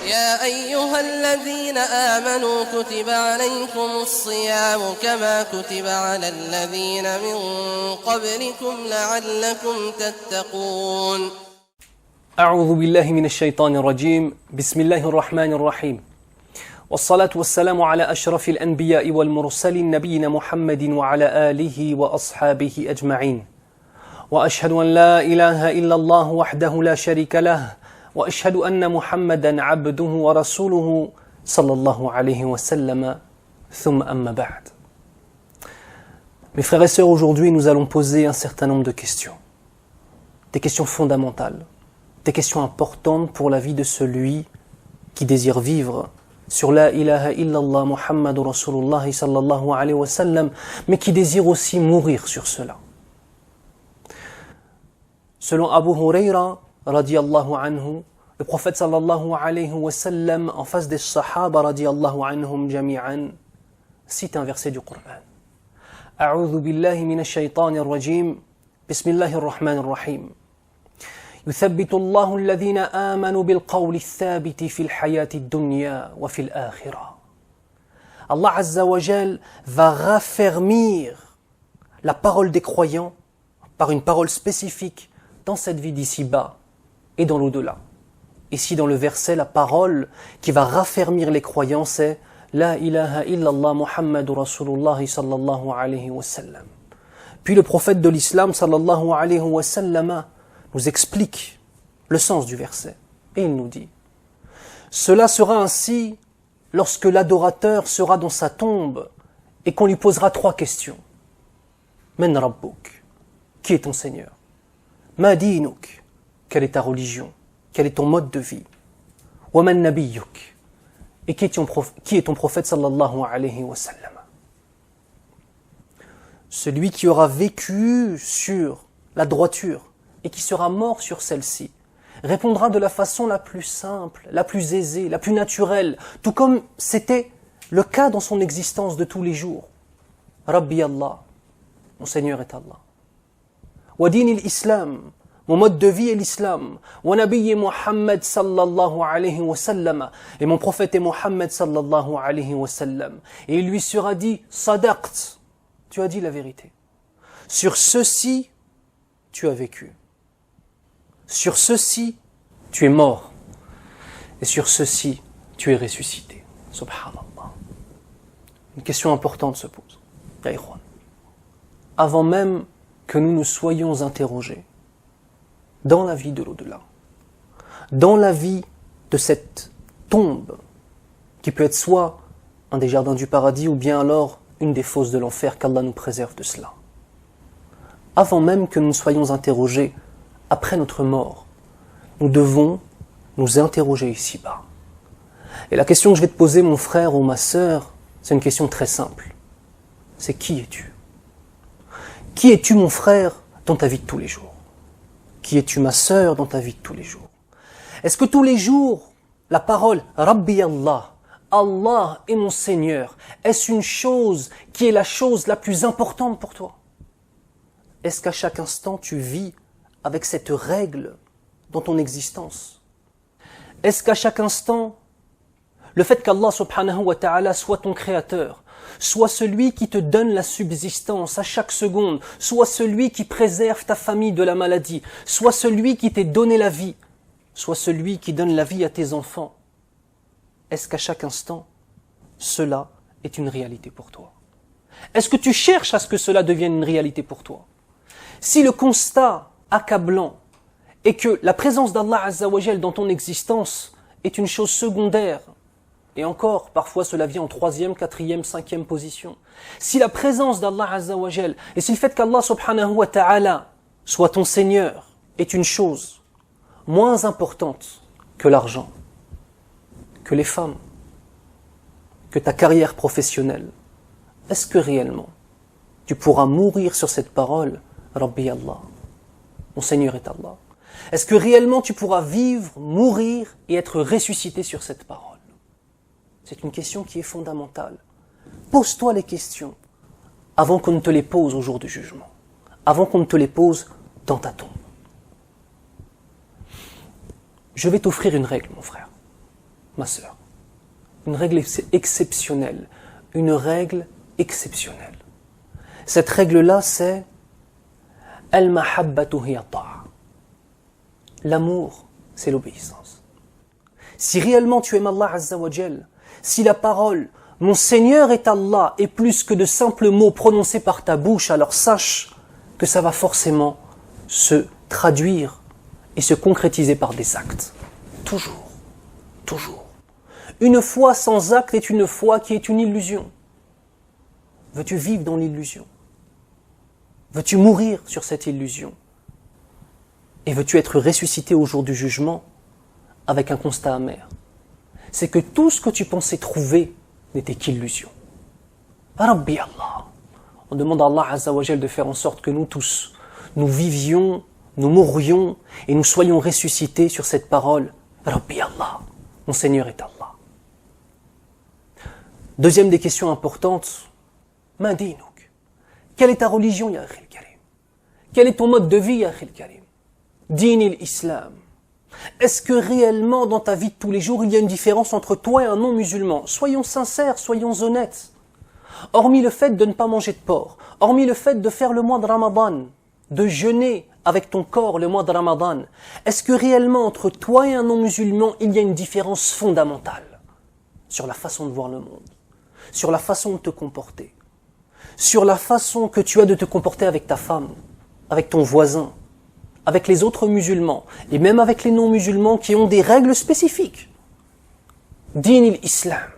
يا أيها الذين آمنوا كتب عليكم الصيام كما كتب على الذين من قبلكم لعلكم تتقون. أعوذ بالله من الشيطان الرجيم. بسم الله الرحمن الرحيم. والصلاة والسلام على أشرف الأنبياء والمرسلين نبينا محمد وعلى آله وأصحابه أجمعين. وأشهد أن لا إله إلا الله وحده لا شريك له وأشهد أن محمدا عبده ورسوله صلى الله عليه وسلم ثم أما بعد. Mes frères et sœurs, aujourd'hui nous allons poser un certain nombre de questions. Des questions fondamentales, des questions importantes pour la vie de celui qui désire vivre sur la ilaha illallah Muhammadur Rasulullah sallallahu alayhi wa sallam, mais qui désire aussi mourir sur cela. Selon Abu Huraira radiyallahu anhu, le prophète sallallahu alayhi wa sallam, en face des sahaba radiyallahu anhum jami'an, cite un verset du Coran. A'udhu billahi minash shaytanir rajim. Bismillahir rahmanir rahim. يثبت الله الذين آمنوا بالقول الثابت في الحياة الدنيا وفي الآخرة. Allah Azza wa Jal va raffermir la parole des croyants par une parole spécifique dans cette vie d'ici-bas et dans l'au-delà. Ici dans le verset, la parole qui va raffermir les croyants, c'est La ilaha illallah Muhammadur Rasulullah sallallahu alayhi wa sallam. Puis le prophète de l'islam sallallahu alayhi wa sallam nous explique le sens du verset. Et il nous dit, cela sera ainsi lorsque l'adorateur sera dans sa tombe et qu'on lui posera 3 questions. Men Rabbuk, qui est ton Seigneur? Ma dinuk, quelle est ta religion? Quel est ton mode de vie? Wa man nabiyyuk, et qui est ton prophète sallallahu alayhi wa sallam? Celui qui aura vécu sur la droiture et qui sera mort sur celle-ci, répondra de la façon la plus simple, la plus aisée, la plus naturelle, tout comme c'était le cas dans son existence de tous les jours. Rabbi Allah, mon Seigneur est Allah. Wa din al-Islam, mon mode de vie est l'islam. Wa nabiyyi Muhammad sallallahu alayhi wa sallam, et mon prophète est Muhammad sallallahu alayhi wa sallam. Et il lui sera dit, sadaqt, tu as dit la vérité. Sur ceci, tu as vécu. Sur ceci, tu es mort. Et sur ceci, tu es ressuscité. Subhanallah. Une question importante se pose. Avant même que nous nous soyons interrogés dans la vie de l'au-delà, dans la vie de cette tombe, qui peut être soit un des jardins du paradis ou bien alors une des fosses de l'enfer, qu'Allah nous préserve de cela. Avant même que nous nous soyons interrogés après notre mort, nous devons nous interroger ici-bas. Et la question que je vais te poser, mon frère ou ma sœur, c'est une question très simple. C'est qui es-tu? Qui es-tu, mon frère, dans ta vie de tous les jours? Qui es-tu, ma sœur, dans ta vie de tous les jours? Est-ce que tous les jours, la parole « Rabbi Allah », Allah est mon Seigneur, est-ce une chose qui est la chose la plus importante pour toi? Est-ce qu'à chaque instant, tu vis avec cette règle dans ton existence? Est-ce qu'à chaque instant, le fait qu'Allah subhanahu wa ta'ala soit ton créateur, soit celui qui te donne la subsistance à chaque seconde, soit celui qui préserve ta famille de la maladie, soit celui qui t'ait donné la vie, soit celui qui donne la vie à tes enfants, est-ce qu'à chaque instant, cela est une réalité pour toi? Est-ce que tu cherches à ce que cela devienne une réalité pour toi? Si le constat accablant est que la présence d'Allah Azza wa Jal dans ton existence est une chose secondaire, et encore, parfois cela vient en 3e, 4e, 5e position. Si la présence d'Allah Azza wa Jal, et si le fait qu'Allah subhanahu wa ta'ala soit ton Seigneur, est une chose moins importante que l'argent, que les femmes, que ta carrière professionnelle, est-ce que réellement tu pourras mourir sur cette parole, Rabbi Allah, mon Seigneur est Allah? Est-ce que réellement tu pourras vivre, mourir et être ressuscité sur cette parole? C'est une question qui est fondamentale. Pose-toi les questions avant qu'on ne te les pose au jour du jugement, avant qu'on ne te les pose dans ta tombe. Je vais t'offrir une règle, mon frère, ma sœur. Une règle exceptionnelle. Une règle exceptionnelle. Cette règle-là, c'est Al-mahabbatu hiya ta'a. L'amour, c'est l'obéissance. Si réellement tu aimes Allah Azza wa Jal, si la parole « Mon Seigneur est Allah » est plus que de simples mots prononcés par ta bouche, alors sache que ça va forcément se traduire et se concrétiser par des actes. Toujours, toujours. Une foi sans acte est une foi qui est une illusion. Veux-tu vivre dans l'illusion? Veux-tu mourir sur cette illusion? Et veux-tu être ressuscité au jour du jugement avec un constat amer? C'est que tout ce que tu pensais trouver n'était qu'illusion. Rabbi Allah. On demande à Allah Azza wa Jal de faire en sorte que nous tous, nous vivions, nous mourions et nous soyons ressuscités sur cette parole. Rabbi Allah. Mon Seigneur est Allah. Deuxième des questions importantes. Ma dinouk. Quelle est ta religion, ya akhil karim? Quel est ton mode de vie, ya akhil karim? Din l'islam. Est-ce que réellement dans ta vie de tous les jours il y a une différence entre toi et un non-musulman? Soyons sincères, soyons honnêtes. Hormis le fait de ne pas manger de porc, hormis le fait de faire le mois de Ramadan, de jeûner avec ton corps le mois de Ramadan, est-ce que réellement entre toi et un non-musulman il y a une différence fondamentale sur la façon de voir le monde, sur la façon de te comporter, sur la façon que tu as de te comporter avec ta femme, avec ton voisin, avec les autres musulmans, et même avec les non-musulmans qui ont des règles spécifiques. Din l'islam.